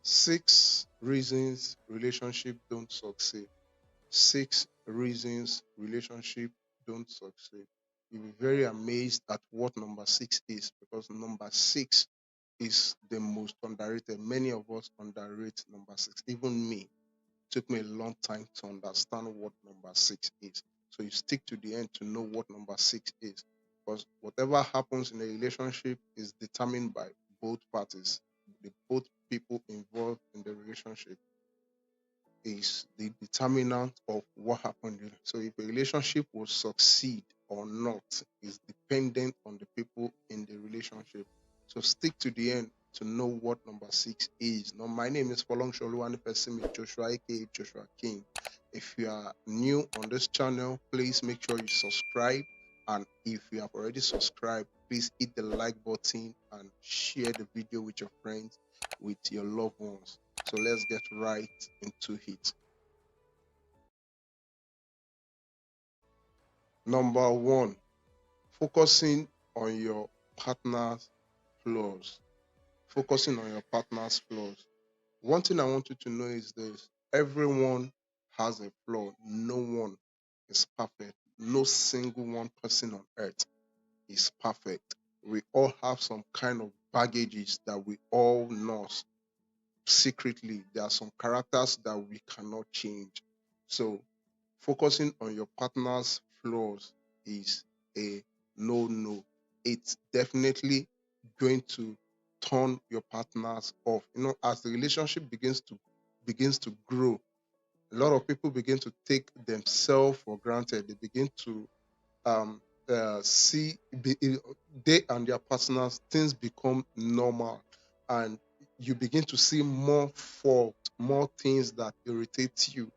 Six reasons relationship don't succeed. Six reasons relationship don't succeed. You'll be very amazed at what number six is because number six is the most underrated. Many of us underrate number six. Even me, took me a long time to understand what number six is. So you stick to the end to know what number six is. Because whatever happens in a relationship is determined by both parties. The both people involved in the relationship is the determinant of what happened. So if a relationship will succeed or not is dependent on the people in the relationship. So stick to the end to know what number six is. Now, my name is Folong Sholu and the person is Joshua, aka Joshua King. If you are new on this channel, please make sure you subscribe. And if you have already subscribed, please hit the like button and share the video with your friends, with your loved ones. So let's get right into it. Number one, focusing on your partner's flaws. Focusing on your partner's flaws. One thing I want you to know is this: everyone has a flaw. No one is perfect. No single one person on earth is perfect. We all have some kind of baggages that we all know secretly. There are some characters that we cannot change. So focusing on your partner's flaws is a no. It's definitely going to turn your partners off. As the relationship begins to grow, a lot of people begin to take themselves for granted. They begin to um see they and their partners, things become normal, and you begin to see more fault, more things that irritate you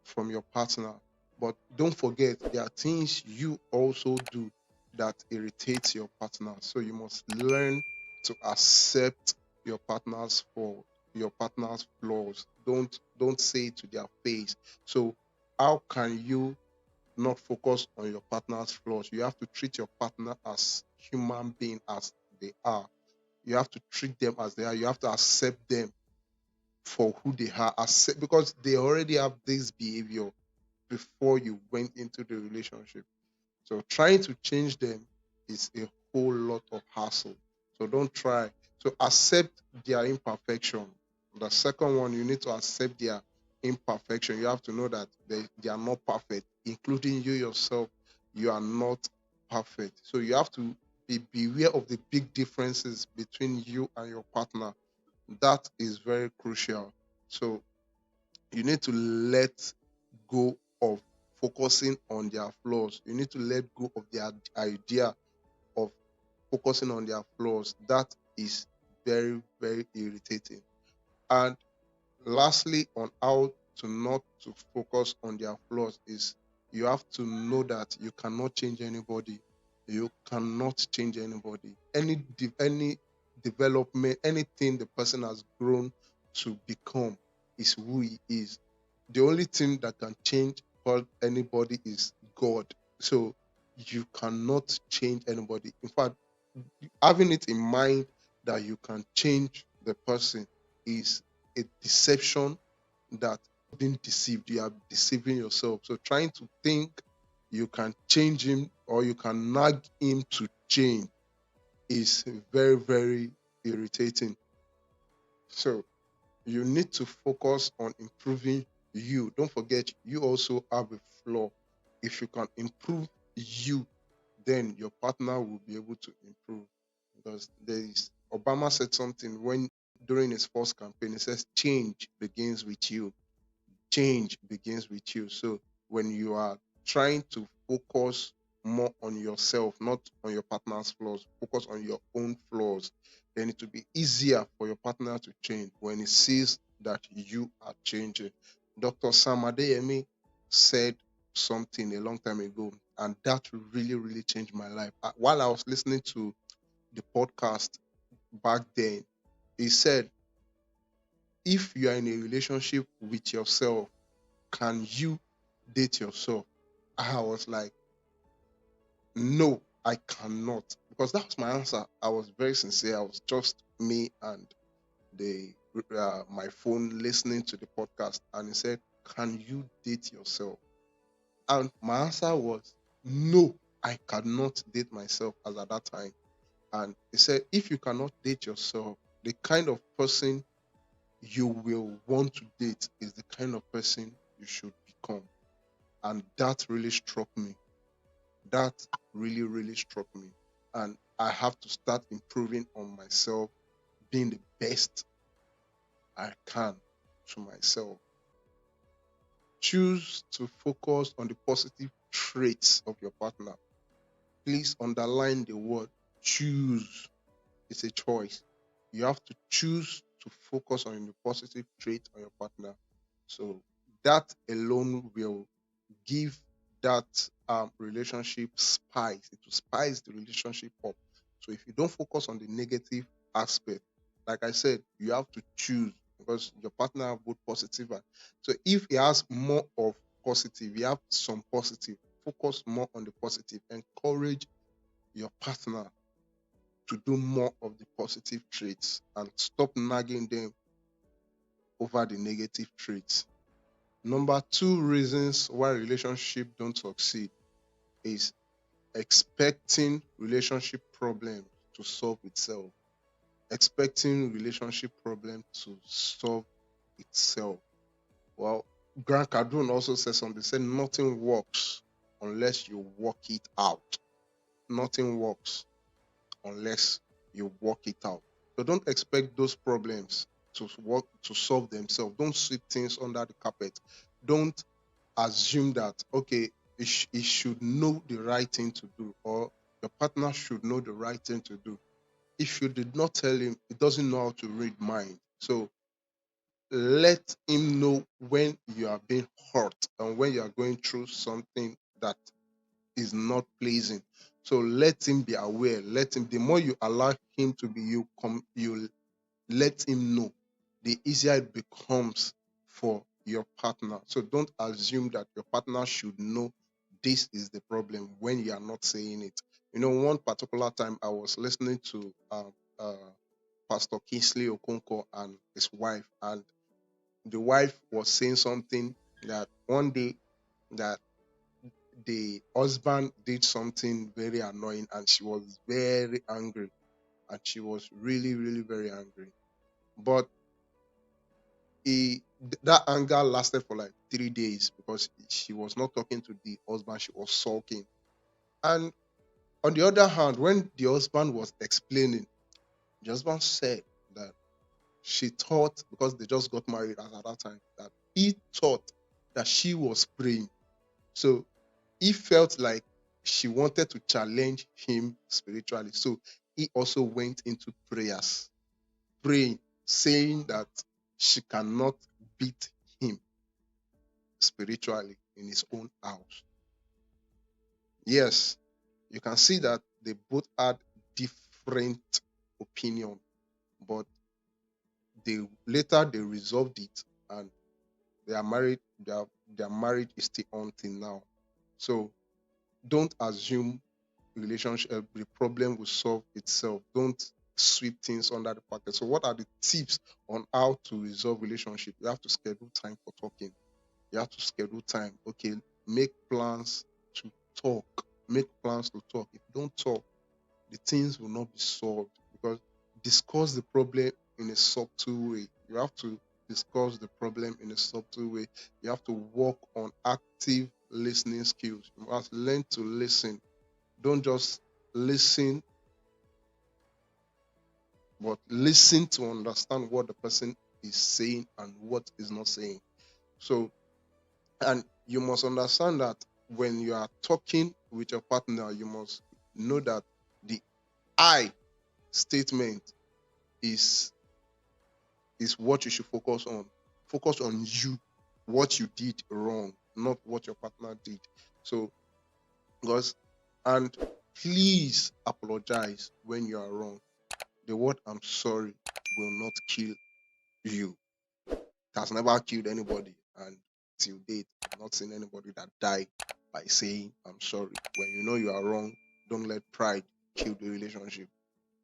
from your partner. But don't forget, there are things you also do that irritates your partner. So you must learn to accept your partner's fault, your partner's flaws. Don't say it to their face. So how can you not focus on your partner's flaws? You have to treat your partner as human being as they are. You have to treat them as they are. You have to accept them for who they are. Accept, because they already have this behavior before you went into the relationship. So trying to change them is a whole lot of hassle. So don't try. So accept their imperfection. The second one, you need to accept their imperfection. You have to know that they are not perfect, including you yourself. You are not perfect. So you have to beware of the big differences between you and your partner. That is very crucial. So you need to let go of focusing on their flaws. You need to let go of the idea of focusing on their flaws. That is very, very irritating. And lastly, on how to not to focus on their flaws is you have to know that you cannot change anybody. You cannot change anybody. Any development, anything the person has grown to become is who he is. The only thing that can change anybody is God. So you cannot change anybody. In fact, having it in mind that you can change the person is a deception, that being deceived, you are deceiving yourself. So trying to think you can change him or you can nag him to change is very, very irritating. So you need to focus on improving you. Don't forget, you also have a flaw. If you can improve you, then your partner will be able to improve. Because there is Obama said something when during his first campaign. He says change begins with you. Change begins with you. So when you are trying to focus more on yourself, not on your partner's flaws, focus on your own flaws, then it will be easier for your partner to change when he sees that you are changing. Dr. Sam Adeyemi said something a long time ago, and that really, really changed my life. While I was listening to the podcast back then, he said, if you are in a relationship with yourself, can you date yourself? I was like, no, I cannot. Because that was my answer. I was very sincere. I was just me and my phone listening to the podcast, and he said, "Can you date yourself?" And my answer was, "No, I cannot date myself," as at that time. And he said, "If you cannot date yourself, the kind of person you will want to date is the kind of person you should become." And that really struck me. That really, really struck me. And I have to start improving on myself, being the best I can to myself. Choose to focus on the positive traits of your partner. Please underline the word choose. It's a choice. You have to choose to focus on the positive trait on your partner. So that alone will give that relationship spice. It will spice the relationship up. So if you don't focus on the negative aspect, like I said, you have to choose, because your partner have both positive and so if he has more of positive, you have some positive. Focus more on the positive. Encourage your partner to do more of the positive traits and stop nagging them over the negative traits. Number two reasons why relationships don't succeed is expecting relationship problems to solve itself. Expecting relationship problem to solve itself. Well, Grant Cardone also says something. He said nothing works unless you work it out. Nothing works unless you work it out. So don't expect those problems to work to solve themselves. Don't sweep things under the carpet. Don't assume that okay, it should know the right thing to do, or your partner should know the right thing to do. If you did not tell him, he doesn't know how to read mind. So let him know when you are being hurt and when you are going through something that is not pleasing. So let him be aware. Let him. The more you allow him to be, you let him know, the easier it becomes for your partner. So don't assume that your partner should know this is the problem when you are not saying it. One particular time I was listening to Pastor Kingsley Okonkwo and his wife, and the wife was saying something that one day that the husband did something very annoying and she was very angry, and she was really, really very angry. But that anger lasted for like 3 days because she was not talking to the husband, she was sulking. And on the other hand, when the husband was explaining, the husband said that she thought, because they just got married at that time, that he thought that she was praying. So he felt like she wanted to challenge him spiritually. So he also went into prayers, praying, saying that she cannot beat him spiritually in his own house. Yes, you can see that they both had different opinion, but they resolved it, and they are married. Their marriage is still on till now. So don't assume the problem will solve itself. Don't sweep things under the carpet. So what are the tips on how to resolve relationship? You have to schedule time for talking. You have to schedule time. Okay, make plans to talk. Make plans to talk. If you don't talk, the things will not be solved, because discuss the problem in a subtle way. You have to discuss the problem in a subtle way. You have to work on active listening skills. You must learn to listen. Don't just listen, but listen to understand what the person is saying and what is not saying. So, and you must understand that when you are talking with your partner, you must know that the I statement is what you should focus on. Focus on you, what you did wrong, not what your partner did. So, because, and please apologize when you are wrong. The word I'm sorry will not kill you. It has never killed anybody, and till date, I've not seen anybody that died by saying I'm sorry. When you know you are wrong, don't let pride kill the relationship.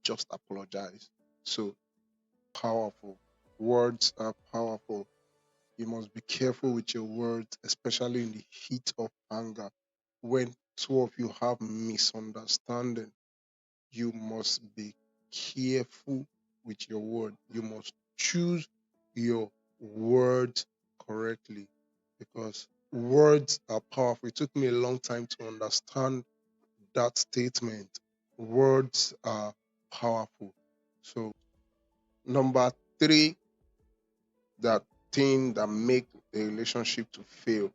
Just apologize. So powerful. Words are powerful. You must be careful with your words, especially in the heat of anger. When two of you have misunderstanding, you must be careful with your word. You must choose your words correctly because words are powerful. It took me a long time to understand that statement. Words are powerful. So, number three, that thing that make the relationship to fail.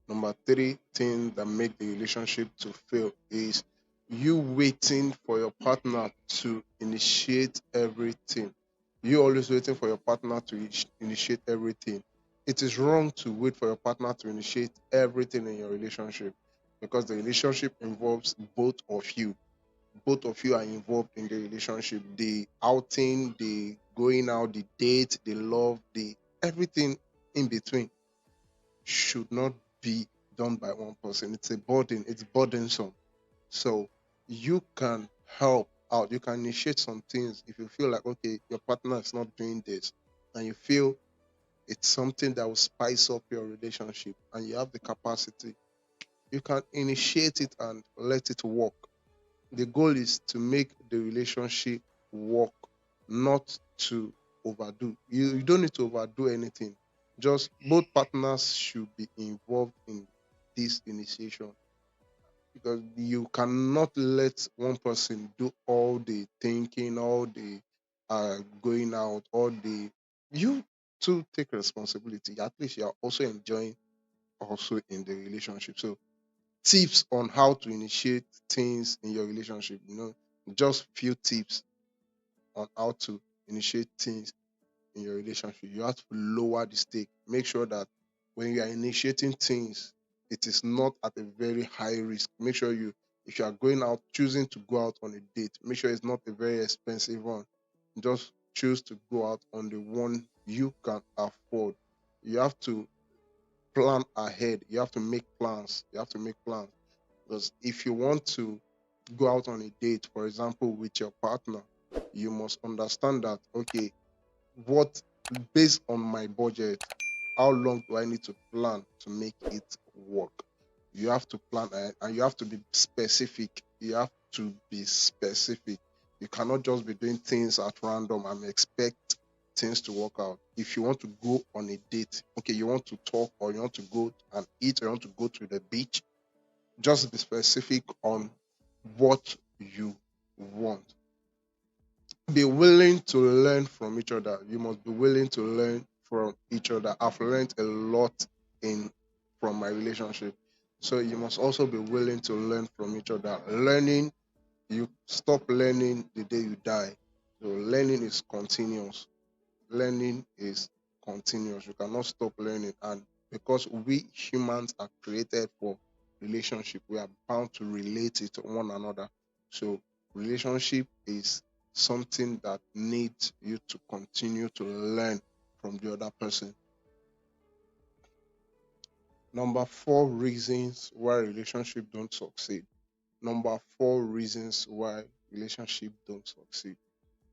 Number three thing that make the relationship to fail is you waiting for your partner to initiate everything. You always waiting for your partner to initiate everything. It is wrong to wait for your partner to initiate everything in your relationship because the relationship involves both of you. Both of you are involved in the relationship. The outing, the going out, the date, the love, the everything in between should not be done by one person. It's a burden, it's burdensome. So you can help out, you can initiate some things if you feel like, okay, your partner is not doing this, and you feel it's something that will spice up your relationship, and you have the capacity, you can initiate it and let it work. The goal is to make the relationship work, not to overdo. You don't need to overdo anything. Just both partners should be involved in this initiation because you cannot let one person do all the thinking, all the going out, all the you to take responsibility. At least you are also enjoying also in the relationship. So tips on how to initiate things in your relationship. Just few tips on how to initiate things in your relationship. You have to lower the stake. Make sure that when you are initiating things, it is not at a very high risk. Make sure if you are going out, choosing to go out on a date, make sure it's not a very expensive one. Just choose to go out on the one you can afford. You have to plan ahead. You have to make plans. You have to make plans because if you want to go out on a date, for example, with your partner, you must understand that, okay, what, based on my budget, how long do I need to plan to make it work? You have to plan and you have to be specific. You have to be specific. You cannot just be doing things at random and expect things to work out. If you want to go on a date, okay, you want to talk or you want to go and eat or you want to go to the beach, just be specific on what you want. Be willing to learn from each other. You must be willing to learn from each other. I've learned a lot in from my relationship. So you must also be willing to learn from each other. Learning, you stop learning the day you die. So learning is continuous. Learning is continuous. You cannot stop learning. And because we humans are created for relationship, we are bound to relate it to one another. So relationship is something that needs you to continue to learn from the other person. Number four reasons why relationship don't succeed. Number four reasons why relationship don't succeed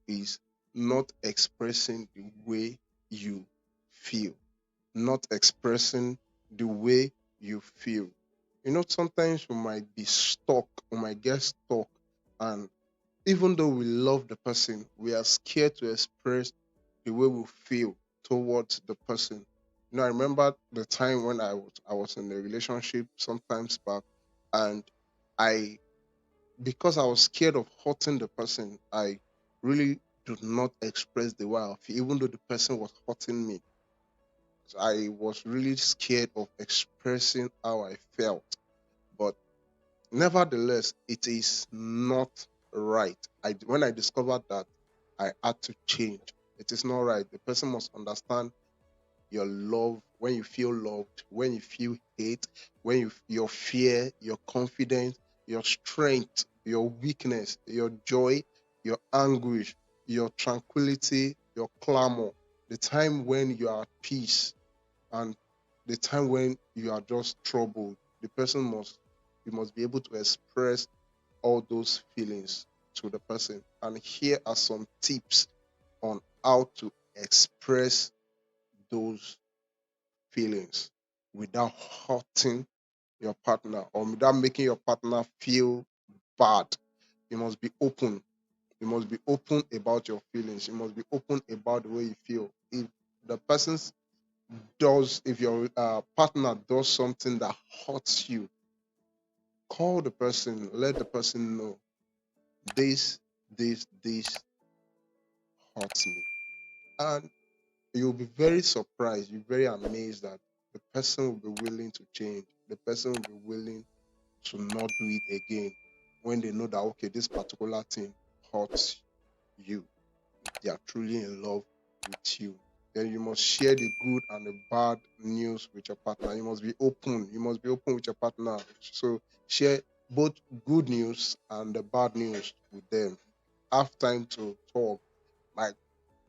is not expressing the way you feel. Not expressing the way you feel. Sometimes we might be stuck, we might get stuck, and even though we love the person, we are scared to express the way we feel towards the person. I remember the time when I was in a relationship sometimes back, and I because I was scared of hurting the person, I really did not express the way I feel, even though the person was hurting me. I was really scared of expressing how I felt. But nevertheless, it is not right. When I discovered that, I had to change. It is not right. The person must understand your love, when you feel loved, when you feel hate, when your fear, your confidence, your strength, your weakness, your joy, your anguish, your tranquility, your clamor, the time when you are at peace, and the time when you are just troubled. The person must You must be able to express all those feelings to the person. And here are some tips on how to express those feelings without hurting your partner or without making your partner feel bad. You must be open. You must be open about your feelings. You must be open about the way you feel. If the person if your partner does something that hurts you, call the person, let the person know this, this hurts me. And you'll be very surprised, you're very amazed that the person will be willing to change. The person will be willing to not do it again when they know that, okay, this particular thing hurts you. They are truly in love with you. Then you must share the good and the bad news with your partner. You must be open. You must be open with your partner. So share both good news and the bad news with them. Have time to talk. Like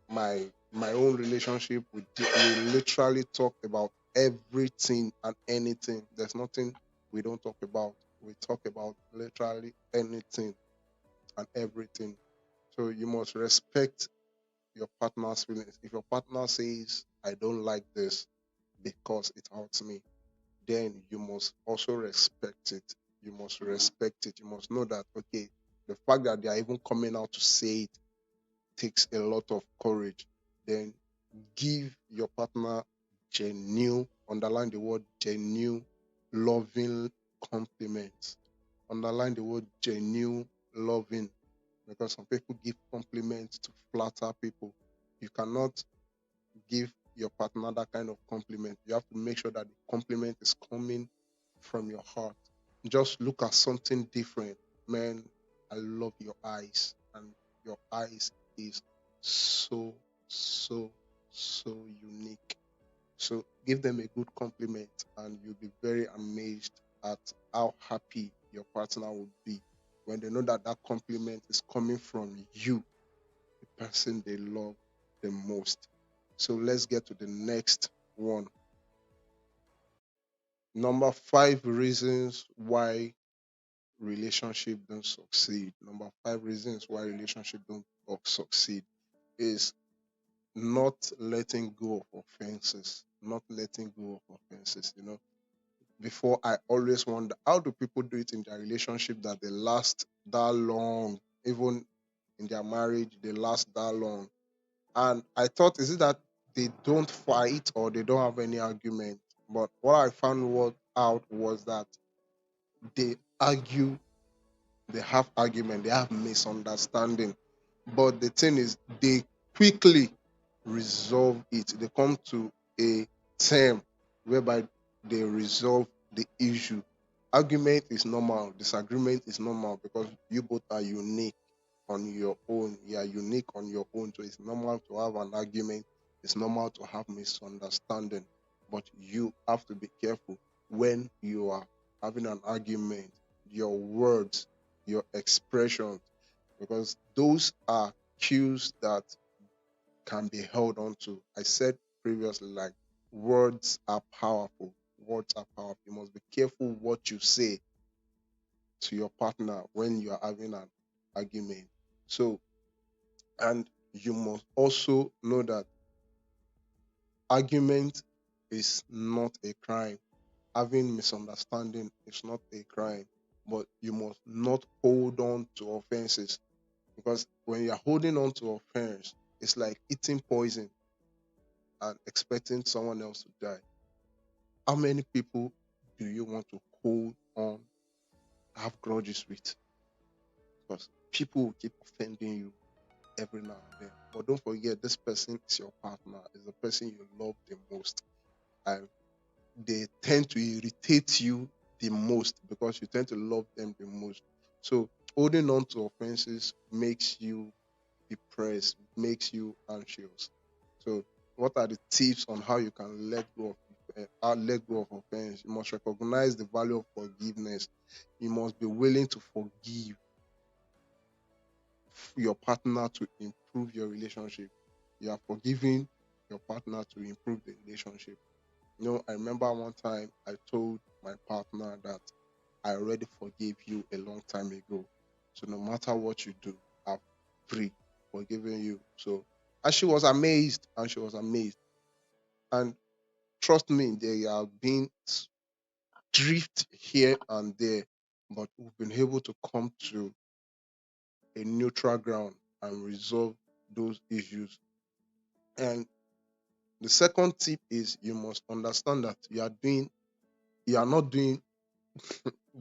my own relationship, we literally talk about everything and anything. There's nothing we don't talk about. We talk about literally anything and everything. So you must respect your partner's feelings. If your partner says, I don't like this because it hurts me, then you must also respect it. You must respect it. You must know that, okay, the fact that they are even coming out to say it takes a lot of courage. Then give your partner genuine, underline the word genuine, loving compliments. Underline the word genuine, loving, because some people give compliments to flatter people. You cannot give your partner that kind of compliment. You have to make sure that the compliment is coming from your heart. Just look at something different. Man, I love your eyes, and your eyes is so, so, so unique. So give them a good compliment, and you'll be very amazed at how happy your partner would be when they know that that compliment is coming from you, the person they love the most. So let's get to the next one. Number 5 reasons why relationship don't succeed. Number 5 reasons why relationship don't succeed is not letting go of offenses. Not letting go of offenses. Before, I always wonder, how do people do it in their relationship that they last that long? Even in their marriage, they last that long. And I thought, is it that they don't fight or they don't have any argument? But what I found out was that they argue, they have argument, they have misunderstanding. But the thing is, they quickly resolve it. They come to a term whereby they resolve the issue. Argument is normal, disagreement is normal because you both are unique on your own. You are unique on your own. So it's normal to have an argument, it's normal to have misunderstanding. But you have to be careful when you are having an argument, your words, your expressions, because those are cues that can be held on to. I said previously, like, words are powerful. Words are powerful. You must be careful what you say to your partner when you are having an argument. So, and you must also know that argument is not a crime. Having misunderstanding is not a crime, but you must not hold on to offenses, because when you're holding on to offense, it's like eating poison and expecting someone else to die. How many people do you want to hold on, have grudges with? Because people will keep offending you every now and then. But don't forget, this person is your partner, is the person you love the most. And they tend to irritate you the most because you tend to love them the most. So holding on to offenses makes you depressed, makes you anxious. So what are the tips on how you can let go of offense? You must recognize the value of forgiveness. You must be willing to forgive your partner to improve your relationship. You are forgiving your partner to improve the relationship. I remember one time I told my partner that I already forgave you a long time ago. So no matter what you do, I've free forgiven you. So And she was amazed, and she was amazed. And trust me, there have been drift here and there, but we've been able to come to a neutral ground and resolve those issues. And the second tip is you must understand that you are not doing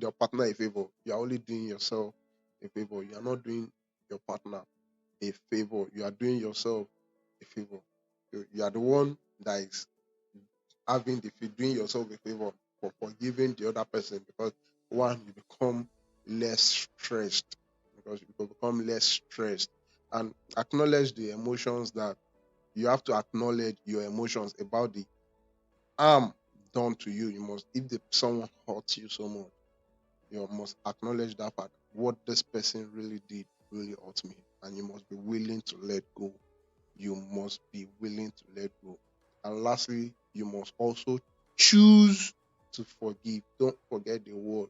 your partner a favor. You are only doing yourself a favor. You are not doing your partner a favor. You are doing yourself a favor. You are the one that is doing yourself a favor for forgiving the other person, because one, you become less stressed, and acknowledge the emotions that you have to acknowledge your emotions about the harm done to you. You must, if someone hurts you so much, you must acknowledge that part. What this person really did really hurt me, and you must be willing to let go. You must be willing to let go. And lastly, you must also choose to forgive. Don't forget the word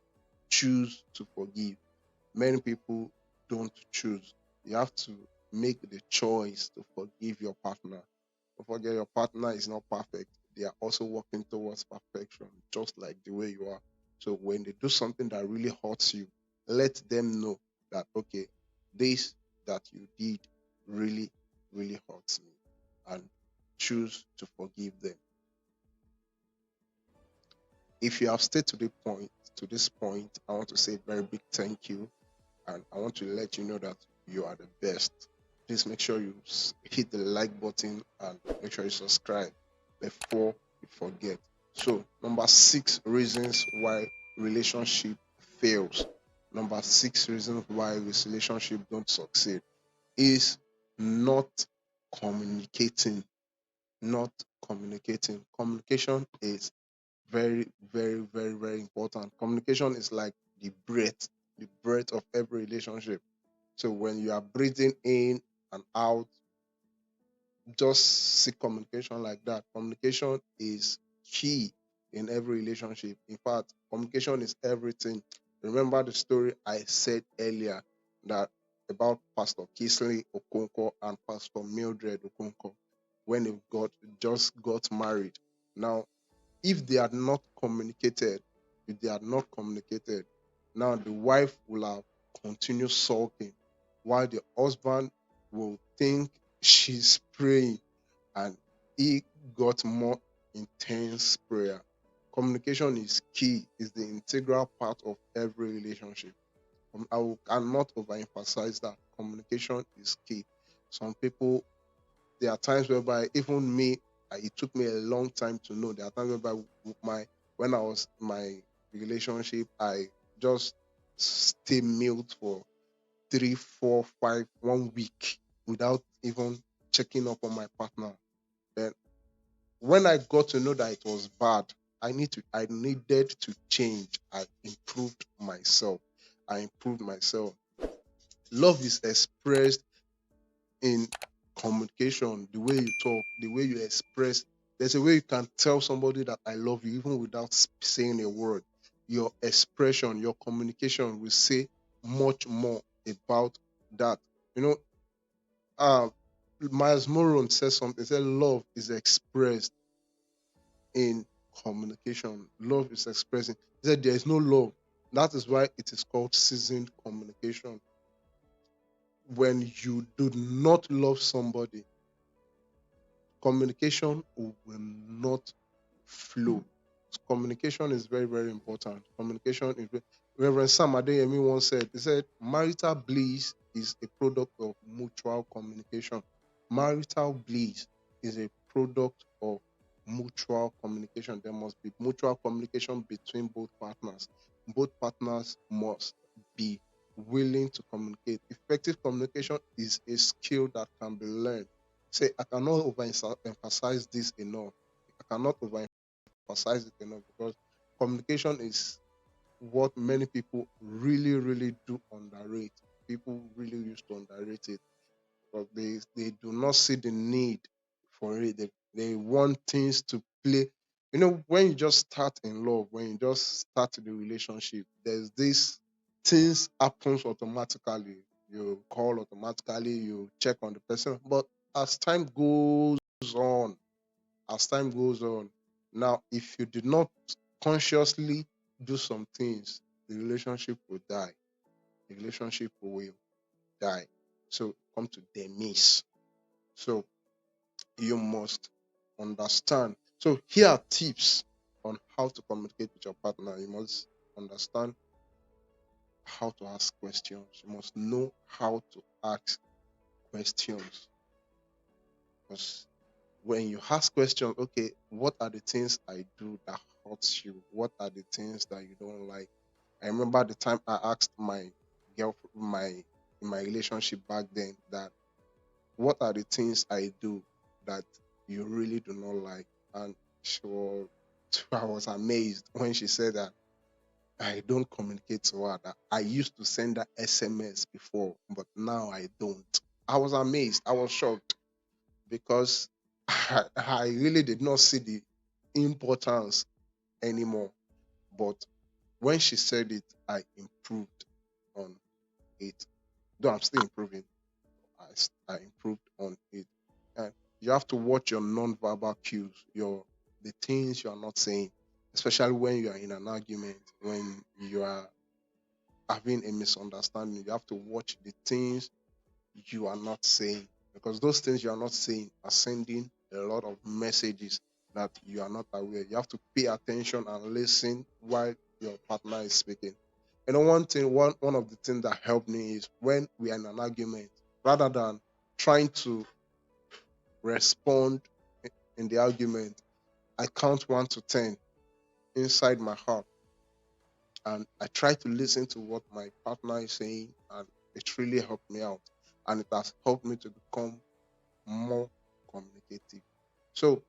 choose to forgive. Many people don't choose. You have to make the choice to forgive your partner. Don't forget your partner is not perfect. They are also working towards perfection, just like the way you are. So when they do something that really hurts you, let them know that, okay, this that you did really, really hurts me, and choose to forgive them. If you have stayed to this point, I want to say a very big thank you, and I want to let you know that you are the best. Please make sure you hit the like button and make sure you subscribe before you forget. So, number 6 reasons why relationship fails. Number 6 reasons why this relationship don't succeed is not communicating. Not communicating. Communication is very, very, very, very important. Communication is like the breath of every relationship. So when you are breathing in and out, just seek communication like that. Communication is key in every relationship. In fact, communication is everything. Remember the story I said earlier that about Pastor Kisley Okonkwo and Pastor Mildred Okonkwo when they got married. Now, if they had not communicated, if they had not communicated, now the wife will have continued sulking while the husband will think she's praying, and he got more intense prayer. Communication is key, is the integral part of every relationship. Cannot overemphasize that. Communication is key. Some people, there are times whereby even me, it took me a long time to know. There are times whereby when I was in my relationship, I just stay mute for 3, 4, 5, 1 week without even checking up on my partner. Then when I got to know that it was bad, I needed to change. I improved myself. Love is expressed in communication, the way you talk, the way you express. There's a way you can tell somebody that I love you even without saying a word. Your expression, your communication will say much more about that. You know, uh, Miles Moron says something. He said, love is expressed in communication. Love is expressing. He said, there is no love. That is why it is called seasoned communication. When you do not love somebody, communication will not flow. Communication is very, very important. Communication is Reverend Sam Adeyemi once said, he said, marital bliss is a product of mutual communication. Marital bliss is a product of mutual communication. There must be mutual communication between both partners. Both partners must be willing to communicate. Effective communication is a skill that can be learned. Say, I cannot overemphasize this enough. I cannot overemphasize it enough, because communication is what many people really, really do underrate. People really used to underrate it, but they do not see the need for it. They want things to play. When you just start in love, when you just start the relationship, there's this things happens automatically. You call automatically, you check on the person, but as time goes on, as time goes on, now if you did not consciously do some things, the relationship will die. The relationship will die. So come to demise. So you must understand. So here are tips on how to communicate with your partner. You must understand how to ask questions. You must know how to ask questions. Because when you ask questions, okay, what are the things I do that hurts you? What are the things that you don't like? I remember the time I asked my girlfriend, in my relationship back then, that what are the things I do that you really do not like? And she was, I was amazed when she said that I don't communicate to her. That I used to send her SMS before, but now I don't. I was amazed. I was shocked because I really did not see the importance anymore. But when she said it, I improved on it. Though I'm still improving, I improved on it. And you have to watch your non-verbal cues, the things you are not saying, especially when you are in an argument, when you are having a misunderstanding. You have to watch the things you are not saying, because those things you are not saying are sending a lot of messages that you are not aware. You have to pay attention and listen while your partner is speaking. One of the things that helped me is when we are in an argument, rather than trying to respond in the argument, I count 1 to 10 inside my heart, and I try to listen to what my partner is saying, and it really helped me out, and it has helped me to become more communicative. So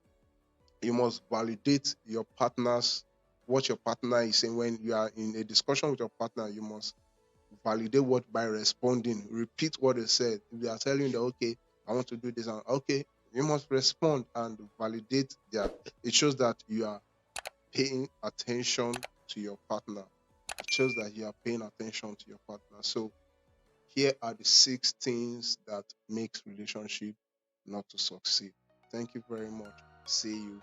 you must validate what your partner is saying. When you are in a discussion with your partner, you must validate what by responding. Repeat what they said. If they are telling you that, okay, I want to do this, and okay, you must respond and validate that. It shows that you are paying attention to your partner. It shows that you are paying attention to your partner. So here are the 6 things that makes relationship not to succeed. Thank you very much. See you